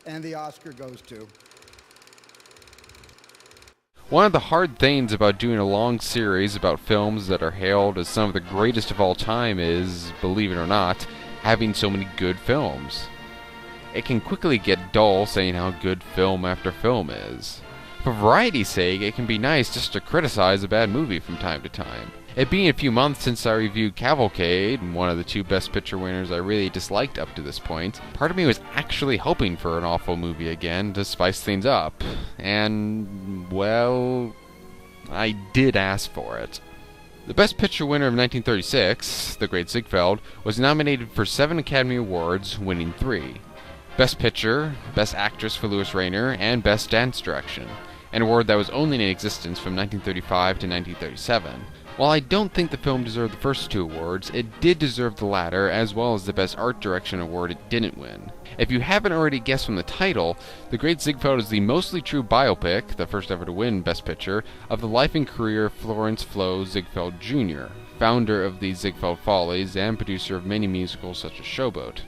And the Oscar goes to... One of the hard things about doing a long series about films that are hailed as some of the greatest of all time is, believe it or not, having so many good films. It can quickly get dull saying how good film after film is. For variety's sake, it can be nice just to criticize a bad movie from time to time. It being a few months since I reviewed Cavalcade, one of the two Best Picture winners I really disliked up to this point, part of me was actually hoping for an awful movie again to spice things up. And, well, I did ask for it. The Best Picture winner of 1936, the great Ziegfeld, was nominated for 7 Academy Awards, winning 3. Best Picture, Best Actress for Louis Rayner, and Best Dance Direction, an award that was only in existence from 1935 to 1937. While I don't think the film deserved the first 2 awards, it did deserve the latter, as well as the Best Art Direction award it didn't win. If you haven't already guessed from the title, The Great Ziegfeld is the mostly true biopic, the first ever to win Best Picture, of the life and career of Florence Flo Ziegfeld Jr., founder of the Ziegfeld Follies and producer of many musicals such as Showboat.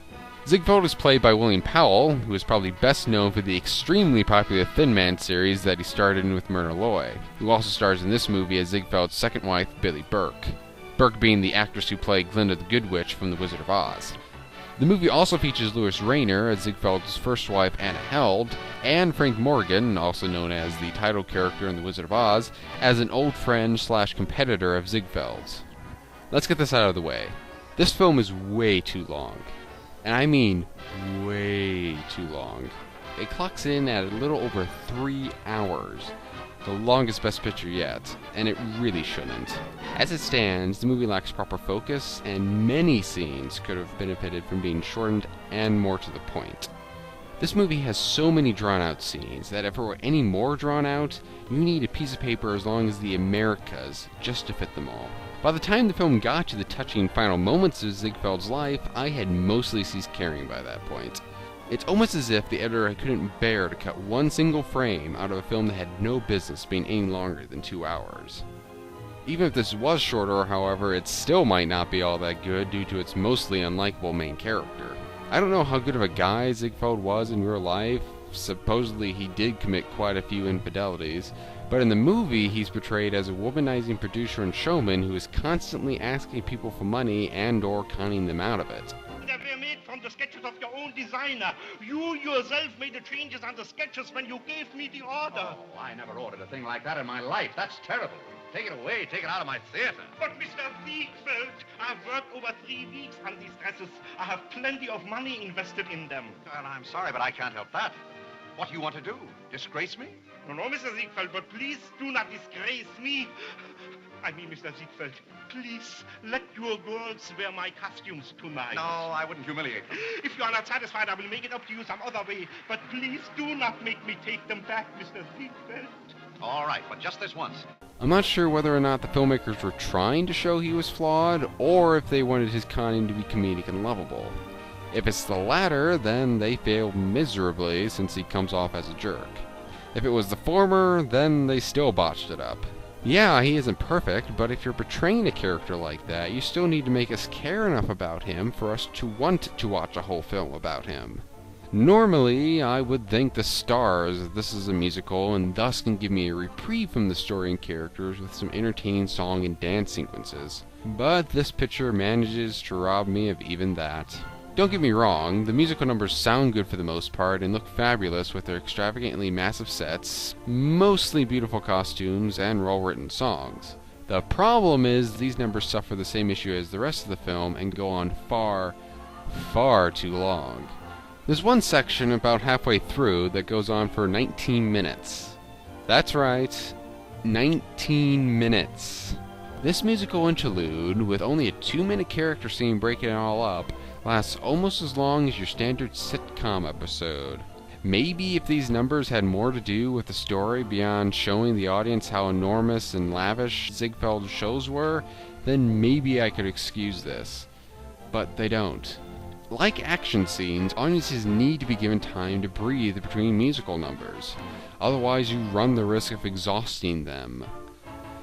Ziegfeld is played by William Powell, who is probably best known for the extremely popular Thin Man series that he starred in with Myrna Loy, who also stars in this movie as Ziegfeld's second wife, Billie Burke. Burke being the actress who played Glinda the Good Witch from The Wizard of Oz. The movie also features Louis Rayner as Ziegfeld's first wife, Anna Held, and Frank Morgan, also known as the title character in The Wizard of Oz, as an old friend / competitor of Ziegfeld's. Let's get this out of the way. This film is way too long. And I mean way too long. It clocks in at a little over 3 hours, the longest Best Picture yet, and it really shouldn't. As it stands, the movie lacks proper focus, and many scenes could have benefited from being shortened and more to the point. This movie has so many drawn-out scenes that if it were any more drawn out, you need a piece of paper as long as the Americas just to fit them all. By the time the film got to the touching final moments of Ziegfeld's life, I had mostly ceased caring by that point. It's almost as if the editor couldn't bear to cut one single frame out of a film that had no business being any longer than 2 hours. Even if this was shorter, however, it still might not be all that good due to its mostly unlikable main character. I don't know how good of a guy Ziegfeld was in real life. Supposedly he did commit quite a few infidelities, but in the movie he's portrayed as a womanizing producer and showman who is constantly asking people for money and or conning them out of it. They were made from the sketches of your own designer. You yourself made the changes on the sketches when you gave me the order. Oh, I never ordered a thing like that in my life. That's terrible. Take it away. Take it out of my theater. But Mr. Ziegfeld, I've worked over 3 weeks on these dresses. I have plenty of money invested in them. Well, I'm sorry, but I can't help that. What do you want to do? Disgrace me? No, Mr. Ziegfeld, but please do not disgrace me. I mean, Mr. Ziegfeld, please let your girls wear my costumes tonight. No, I wouldn't humiliate them. If you are not satisfied, I will make it up to you some other way. But please do not make me take them back, Mr. Ziegfeld. All right, but just this once. I'm not sure whether or not the filmmakers were trying to show he was flawed, or if they wanted his conning to be comedic and lovable. If it's the latter, then they failed miserably since he comes off as a jerk. If it was the former, then they still botched it up. Yeah, he isn't perfect, but if you're portraying a character like that, you still need to make us care enough about him for us to want to watch a whole film about him. Normally, I would thank the stars that this is a musical and thus can give me a reprieve from the story and characters with some entertaining song and dance sequences. But this picture manages to rob me of even that. Don't get me wrong, the musical numbers sound good for the most part and look fabulous with their extravagantly massive sets, mostly beautiful costumes, and well-written songs. The problem is these numbers suffer the same issue as the rest of the film and go on far, far too long. There's one section about halfway through that goes on for 19 minutes. That's right, 19 minutes. This musical interlude, with only a 2-minute character scene breaking it all up, lasts almost as long as your standard sitcom episode. Maybe if these numbers had more to do with the story beyond showing the audience how enormous and lavish Ziegfeld's shows were, then maybe I could excuse this. But they don't. Like action scenes, audiences need to be given time to breathe between musical numbers. Otherwise you run the risk of exhausting them.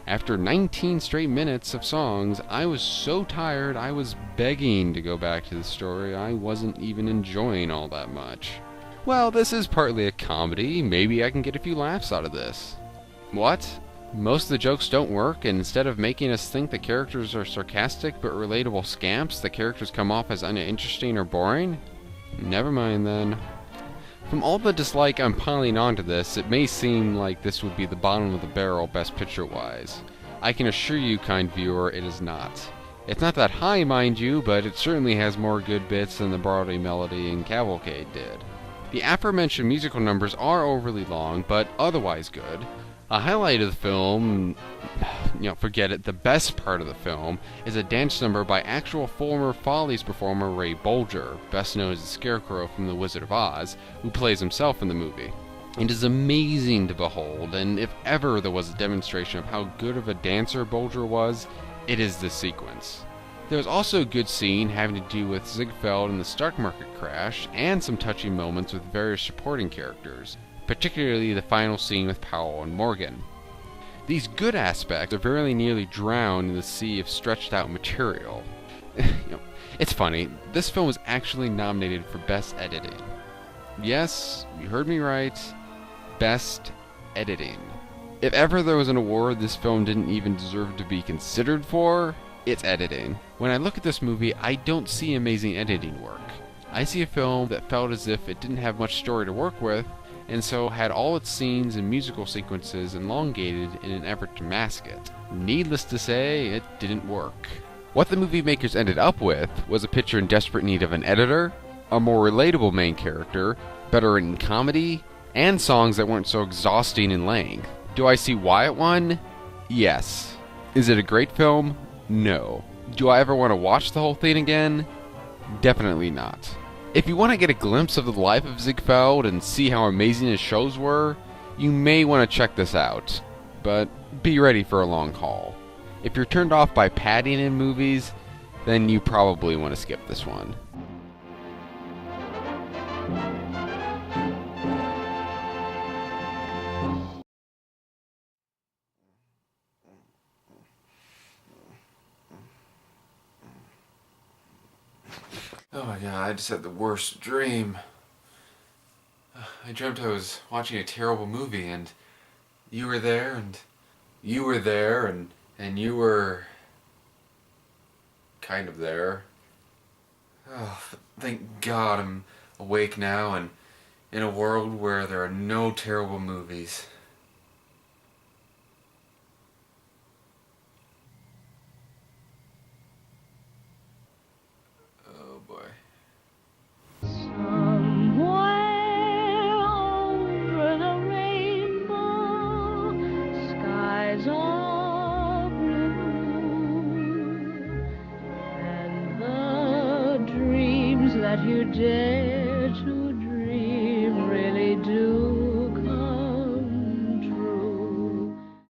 After 19 straight minutes of songs, I was so tired I was begging to go back to the story I wasn't even enjoying all that much. Well, this is partly a comedy. Maybe I can get a few laughs out of this. What? Most of the jokes don't work, and instead of making us think the characters are sarcastic but relatable scamps, the characters come off as uninteresting or boring? Never mind then. From all the dislike I'm piling onto this, it may seem like this would be the bottom of the barrel Best Picture-wise. I can assure you, kind viewer, it is not. It's not that high, mind you, but it certainly has more good bits than the Broadway Melody and Cavalcade did. The aforementioned musical numbers are overly long, but otherwise good. A highlight of the film, forget it, the best part of the film, is a dance number by actual former Follies performer Ray Bolger, best known as the Scarecrow from The Wizard of Oz, who plays himself in the movie. It is amazing to behold, and if ever there was a demonstration of how good of a dancer Bolger was, it is this sequence. There was also a good scene having to do with Ziegfeld and the stock market crash, and some touching moments with various supporting characters, particularly the final scene with Powell and Morgan. These good aspects are very nearly drowned in the sea of stretched out material. It's funny, this film was actually nominated for Best Editing. Yes, you heard me right, Best Editing. If ever there was an award this film didn't even deserve to be considered for, it's editing. When I look at this movie, I don't see amazing editing work. I see a film that felt as if it didn't have much story to work with, and so had all its scenes and musical sequences elongated in an effort to mask it. Needless to say, it didn't work. What the movie makers ended up with was a picture in desperate need of an editor, a more relatable main character, better written comedy, and songs that weren't so exhausting in length. Do I see why it won? Yes. Is it a great film? No. Do I ever want to watch the whole thing again? Definitely not. If you want to get a glimpse of the life of Ziegfeld and see how amazing his shows were, you may want to check this out, but be ready for a long haul. If you're turned off by padding in movies, then you probably want to skip this one. Oh my god, I just had the worst dream. I dreamt I was watching a terrible movie and you were there and you were there and you were kind of there. Oh, thank God I'm awake now and in a world where there are no terrible movies. Oh boy. That you dare